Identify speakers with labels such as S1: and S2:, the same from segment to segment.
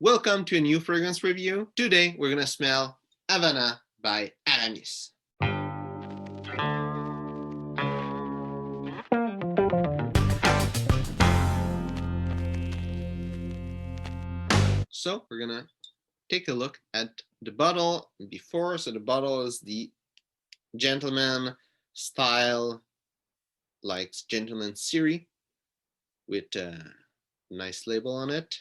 S1: Welcome to a new fragrance review. Today we're gonna smell Havana by Aramis. So we're gonna take a look at the bottle before. So the bottle is the gentleman style, like gentleman series with a nice label on it.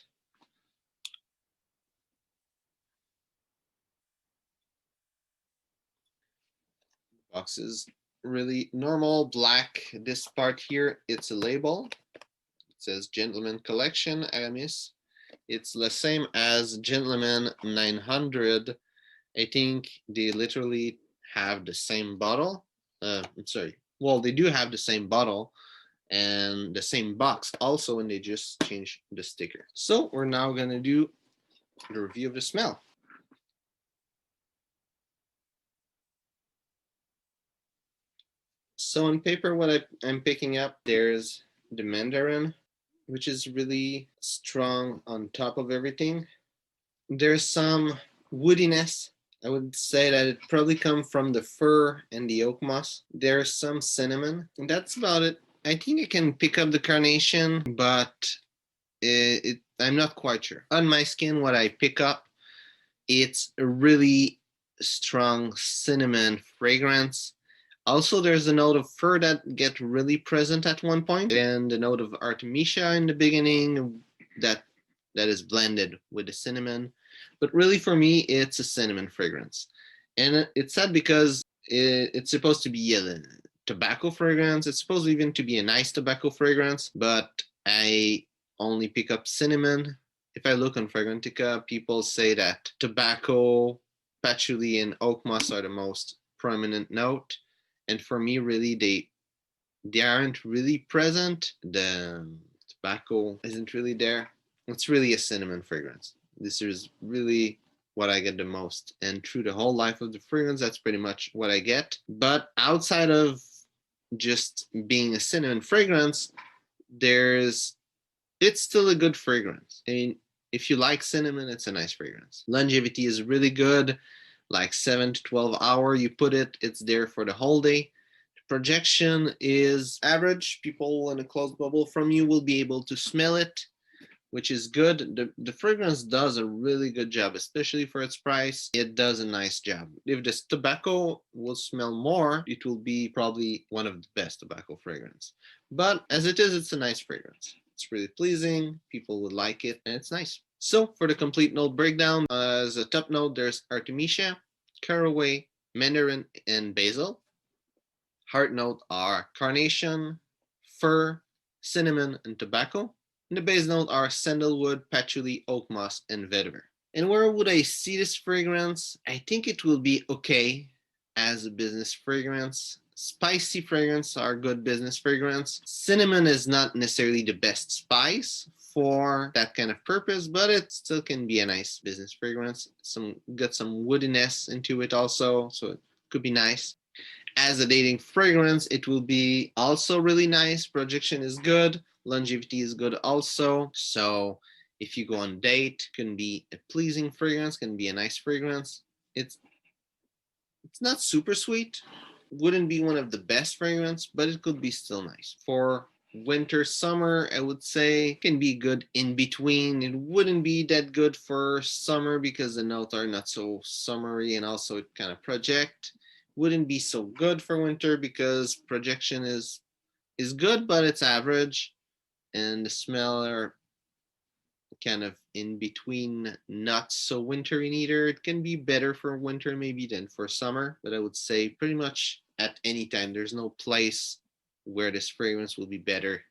S1: Box is really normal black. This part here, it's a label. It says Gentleman Collection Aramis. It's the same as Gentleman 900. I think they literally have the same bottle. I'm sorry. Well, they do have the same bottle and the same box also, and they just changed the sticker. So we're now gonna do the review of the smell. So on paper, what I'm picking up, there's the mandarin, which is really strong on top of everything. There's some woodiness. I would say that it probably comes from the fir and the oak moss. There's some cinnamon, and that's about it. I think I can pick up the carnation, but I'm not quite sure. On my skin, what I pick up, it's a really strong cinnamon fragrance. Also, there's a note of fir that gets really present at one point, and the note of artemisia in the beginning that is blended with the cinnamon. But really, for me, it's a cinnamon fragrance. And it's sad because it's supposed to be a tobacco fragrance. It's supposed even to be a nice tobacco fragrance, but I only pick up cinnamon. If I look on Fragrantica, people say that tobacco, patchouli, and oak moss are the most prominent note. And for me, really, they aren't really present. The tobacco isn't really there. It's really a cinnamon fragrance. This is really what I get the most. And through the whole life of the fragrance, that's pretty much what I get. But outside of just being a cinnamon fragrance, it's still a good fragrance. I mean, if you like cinnamon, it's a nice fragrance. Longevity is really good, like 7 to 12 hours. You put it, it's there for the whole day. The projection is average. People in a closed bubble from you will be able to smell it, which is good. The fragrance does a really good job, especially for its price. It does a nice job. If this tobacco will smell more, it will be probably one of the best tobacco fragrance. But as it is, it's a nice fragrance. It's really pleasing. People would like it, and it's nice. So for the complete note breakdown, as a top note, there's artemisia, caraway, mandarin, and basil. Heart note are carnation, fir, cinnamon, and tobacco. And the base note are sandalwood, patchouli, oak moss, and vetiver. And where would I see this fragrance? I think it will be okay as a business fragrance. Spicy fragrance are good business fragrance. Cinnamon is not necessarily the best spice for that kind of purpose, but it still can be a nice business fragrance. Got some woodiness into it also, so it could be nice. As a dating fragrance, it will be also really nice. Projection is good. Longevity is good also. So if you go on a date, can be a pleasing fragrance, can be a nice fragrance. It's not super sweet. Wouldn't be one of the best fragrance, but it could be still nice. For winter, summer, I would say can be good in between. It wouldn't be that good for summer because the notes are not so summery, and also it kind of project. Wouldn't be so good for winter because projection is good, but it's average, and the smell are kind of in between, not so wintry neither. It can be better for winter maybe than for summer, but I would say pretty much at any time. There's no place where this fragrance will be better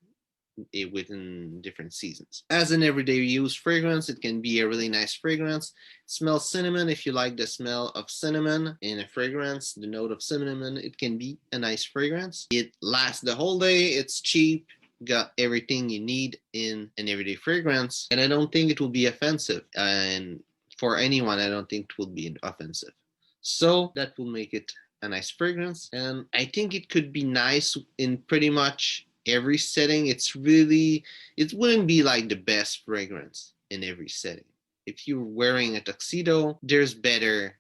S1: within different seasons. As an everyday use fragrance, it can be a really nice fragrance. It smells cinnamon. If you like the smell of cinnamon in a fragrance, the note of cinnamon, it can be a nice fragrance. It lasts the whole day. It's cheap. Got everything you need in an everyday fragrance, and I don't think it will be offensive. And for anyone, I don't think it will be offensive. So that will make it a nice fragrance, and I think it could be nice in pretty much every setting. It wouldn't be like the best fragrance in every setting. if you're wearing a tuxedo, there's better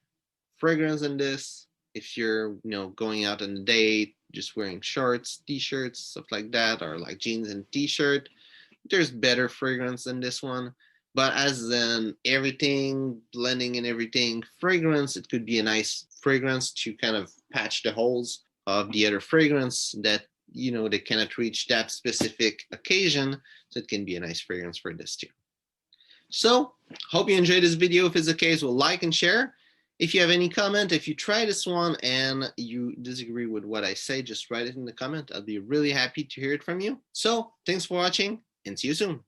S1: fragrance than this. If you're, going out on a date, just wearing shorts, t-shirts, stuff like that, or like jeans and t-shirt, there's better fragrance than this one. But as in everything, blending and everything, fragrance, it could be a nice fragrance to kind of patch the holes of the other fragrance that, they cannot reach that specific occasion. So it can be a nice fragrance for this too. So hope you enjoyed this video. If it's the case, we'll like and share. If you have any comment, if you try this one and you disagree with what I say, just write it in the comment. I'll be really happy to hear it from you. So thanks for watching and see you soon.